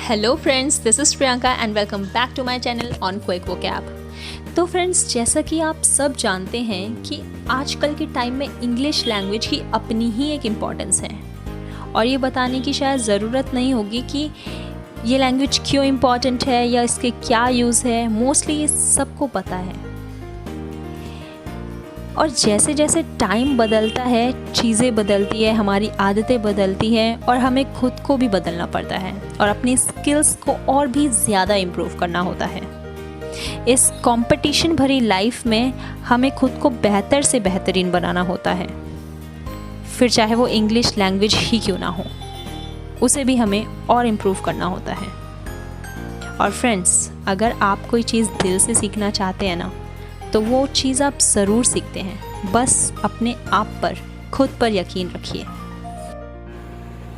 Hello friends, this is Priyanka and welcome back to my channel on quick vocab. तो friends, जैसा कि आप सब जानते हैं कि आजकल के टाइम में इंग्लिश लैंग्वेज की अपनी ही एक इम्पॉर्टेंस है और ये बताने की शायद ज़रूरत नहीं होगी कि ये लैंग्वेज क्यों इम्पॉर्टेंट है या इसके क्या यूज़ है। मोस्टली ये सबको पता है। और जैसे जैसे टाइम बदलता है, चीज़ें बदलती है, हमारी आदतें बदलती हैं और हमें खुद को भी बदलना पड़ता है और अपनी स्किल्स को और भी ज़्यादा इम्प्रूव करना होता है। इस कंपटीशन भरी लाइफ में हमें खुद को बेहतर से बेहतरीन बनाना होता है, फिर चाहे वो इंग्लिश लैंग्वेज ही क्यों ना हो, उसे भी हमें और इम्प्रूव करना होता है। और फ्रेंड्स, अगर आप कोई चीज़ दिल से सीखना चाहते हैं ना, तो वो चीज़ आप ज़रूर सीखते हैं। बस अपने आप पर, खुद पर यकीन रखिए।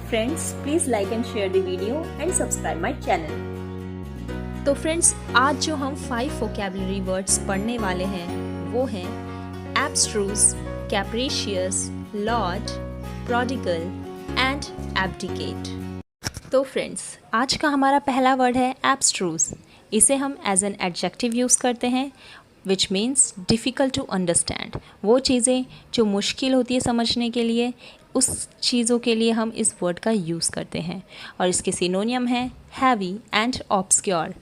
Friends, please like and share the video and subscribe my channel. तो फ्रेंड्स, आज जो हम 5 वोकैबुलरी वर्ड्स पढ़ने वाले हैं वो हैं एब्स्ट्रूज, कैप्रिशियस, लॉर्ड, प्रोडिगल एंड एब्डिकेट। तो फ्रेंड्स, आज का हमारा पहला वर्ड है एब्स्ट्रूज। इसे हम एज एन एडजेक्टिव यूज़ करते हैं which means difficult to understand. वो चीज़ें जो मुश्किल होती है समझने के लिए, उस चीज़ों के लिए हम इस वर्ड का यूज़ करते हैं। और इसके सिनोनियम है heavy and obscure.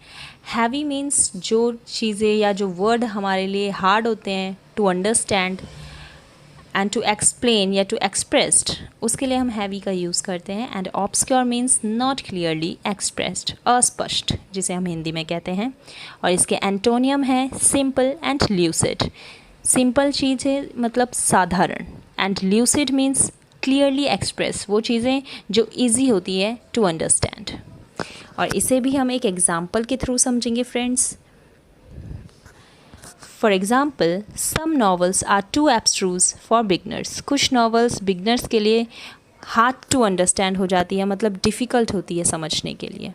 Heavy means जो चीज़ें या जो वर्ड हमारे लिए हार्ड होते हैं to understand and to explain या टू एक्सप्रेस्ड, उसके लिए हम हैवी का यूज़ करते हैं। And obscure means not clearly expressed, अस्पष्ट, जिसे हम हिंदी में कहते हैं। और इसके एंटोनियम है सिंपल एंड ल्यूसिड। सिंपल चीज़ है मतलब साधारण, and lucid means clearly express, वो चीज़ें जो ईजी होती है टू अंडरस्टैंड। और इसे भी हम एक एग्जाम्पल के थ्रू समझेंगे friends. For example, some novels are too abstruse for beginners. कुछ नॉवेल्स बिगनर्स के लिए हार्ड टू अंडरस्टैंड हो जाती है, मतलब डिफ़िकल्ट होती है समझने के लिए।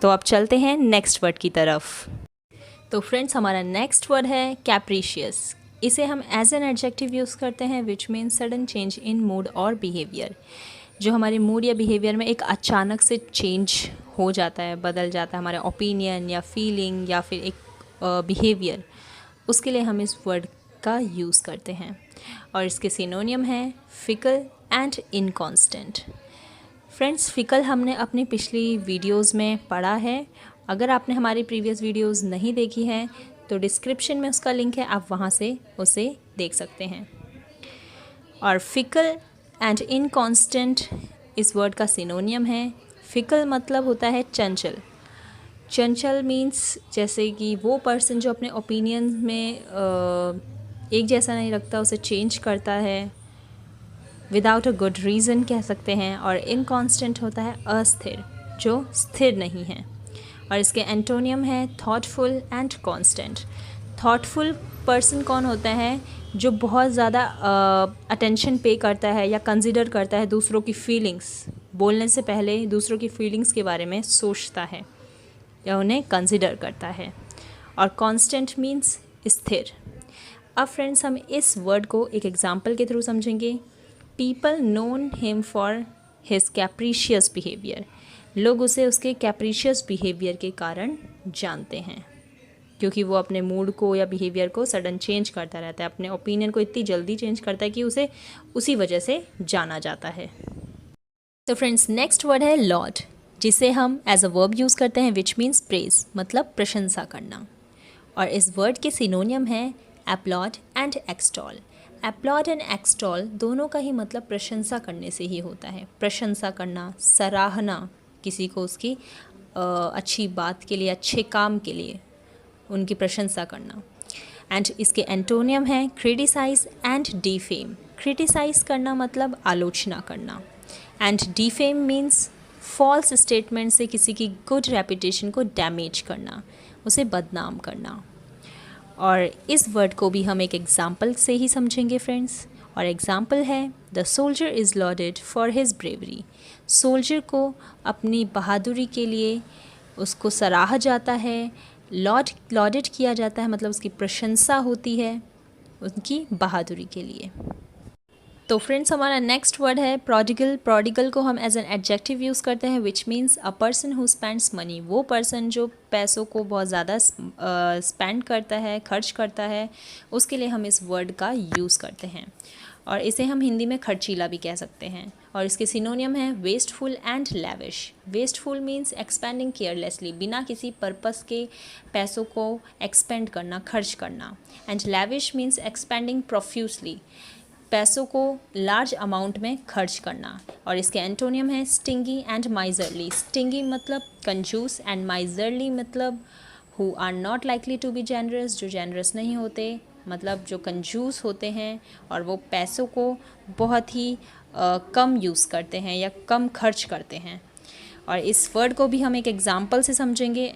तो अब चलते हैं नेक्स्ट वर्ड की तरफ। तो फ्रेंड्स, हमारा नेक्स्ट वर्ड है कैप्रिशियस। इसे हम एज एन एडजेक्टिव यूज़ करते हैं which means sudden change in mood और बिहेवियर। जो हमारे मूड या बिहेवियर में एक अचानक से चेंज हो जाता है, बदल जाता है हमारा ओपिनियन या फीलिंग या फिर एक बिहेवियर, उसके लिए हम इस वर्ड का यूज़ करते हैं। और इसके सिनोनियम है fickle and inconstant. Friends, fickle हमने अपनी पिछली वीडियोस में पढ़ा है। अगर आपने हमारी प्रीवियस वीडियोस नहीं देखी हैं तो डिस्क्रिप्शन में उसका लिंक है, आप वहाँ से उसे देख सकते हैं। और फिकल एंड इनकॉन्स्टेंट इस वर्ड का सिनोनियम है। फिकल मतलब होता है चंचल। चंचल मीन्स जैसे कि वो पर्सन जो अपने ओपिनियन में एक जैसा नहीं रखता, उसे चेंज करता है विदाउट अ गुड रीज़न कह सकते हैं। और इनकॉन्स्टेंट होता है अस्थिर, जो स्थिर नहीं है। और इसके एंटोनियम है thoughtful and constant. Thoughtful person कौन होता है? जो बहुत ज़्यादा अटेंशन पे करता है या कंसिडर करता है दूसरों की फीलिंग्स, बोलने से पहले दूसरों की फीलिंग्स के बारे में सोचता है या उन्हें कंसिडर करता है। और कांस्टेंट मीन्स स्थिर। अब फ्रेंड्स, हम इस वर्ड को एक एग्जांपल के थ्रू समझेंगे। People known him for his capricious behaviour. लोग उसे उसके कैप्रिशियस बिहेवियर के कारण जानते हैं, क्योंकि वो अपने मूड को या बिहेवियर को सडन चेंज करता रहता है, अपने ओपिनियन को इतनी जल्दी चेंज करता है कि उसे उसी वजह से जाना जाता है। तो फ्रेंड्स, नेक्स्ट वर्ड है लॉर्ड, जिसे हम एज अ वर्ब यूज़ करते हैं विच मीन्स प्रेज, मतलब प्रशंसा करना। और इस वर्ड के सिनोनियम है applaud and extol. Applaud and extol दोनों का ही मतलब प्रशंसा करने से ही होता है। प्रशंसा करना, सराहना, किसी को उसकी अच्छी बात के लिए, अच्छे काम के लिए उनकी प्रशंसा करना। एंड इसके एंटोनियम है क्रिटिसाइज एंड डिफेम। क्रिटिसाइज करना मतलब आलोचना करना, and defame means false statement से किसी की गुड रेपुटेशन को डैमेज करना, उसे बदनाम करना। और इस वर्ड को भी हम एक एग्जाम्पल से ही समझेंगे फ्रेंड्स। और एग्जाम्पल है the soldier is loaded for his bravery. Soldier को अपनी बहादुरी के लिए उसको सराहा जाता है, लॉडेड किया जाता है, मतलब उसकी प्रशंसा होती है उनकी बहादुरी के लिए। तो फ्रेंड्स हमारा नेक्स्ट वर्ड है प्रोडिगल। प्रोडिगल को हम एज एन एडजेक्टिव यूज़ करते हैं which means a person who spends money. वो पर्सन जो पैसों को बहुत ज़्यादा स्पेंड करता है, खर्च करता है, उसके लिए हम इस वर्ड का यूज़ करते हैं। और इसे हम हिंदी में खर्चीला भी कह सकते हैं। और इसके सिनोनियम है wasteful and lavish. Wasteful means expanding carelessly, बिना किसी पर्पस के पैसों को एक्सपेंड करना, खर्च करना। And lavish means expanding profusely, पैसों को लार्ज अमाउंट में खर्च करना। और इसके एंटोनियम है स्टिंगी एंड माइजरली। स्टिंगी मतलब कंजूस एंड माइजरली मतलब who are not likely to be generous, जो जेनरस नहीं होते, मतलब जो कंजूस होते हैं और वो पैसों को बहुत ही कम यूज़ करते हैं या कम खर्च करते हैं। और इस वर्ड को भी हम एक एग्ज़ाम्पल से समझेंगे।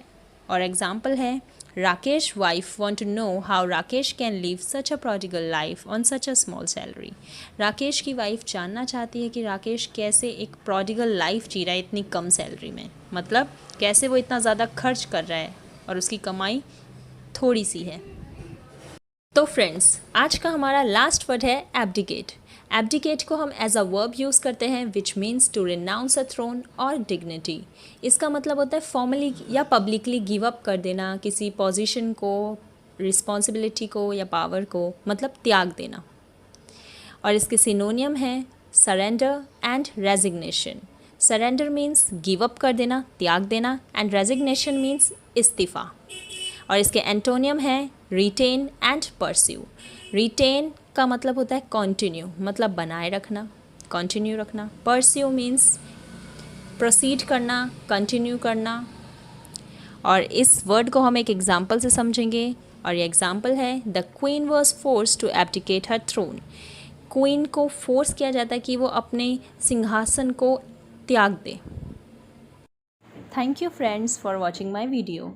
और एग्ज़ाम्पल है Rakesh wife want to know how Rakesh can live such a prodigal life on such a small salary. Rakesh की वाइफ जानना चाहती है कि राकेश कैसे एक प्रोडिगल लाइफ जी रहा है इतनी कम सैलरी में, मतलब कैसे वो इतना ज़्यादा खर्च कर रहा है और उसकी कमाई थोड़ी सी है। तो फ्रेंड्स आज का हमारा लास्ट वर्ड है एब्डिकेट। एब्डिकेट को हम एज अ वर्ब यूज़ करते हैं which means to renounce a throne और डिग्निटी। इसका मतलब होता है फॉर्मली या पब्लिकली गिव अप कर देना किसी पोजीशन को, रिस्पॉन्सिबिलिटी को या पावर को, मतलब त्याग देना। और इसके सिनोनियम है surrender and resignation. Surrender means give up कर देना, त्याग देना, एंड रेजिग्नेशन मीन्स इस्तीफ़ा। और इसके एंटोनियम है रिटेन एंड परस्यू। रिटेन का मतलब होता है कंटिन्यू, मतलब बनाए रखना, कंटिन्यू रखना। परस्यू मीन्स प्रोसीड करना, कंटिन्यू करना। और इस वर्ड को हम एक एग्जाम्पल से समझेंगे। और ये एग्जाम्पल है the queen was force to abdicate her throne. Queen को फोर्स किया जाता है कि वो अपने सिंहासन को त्याग दे। Thank you friends for watching my video.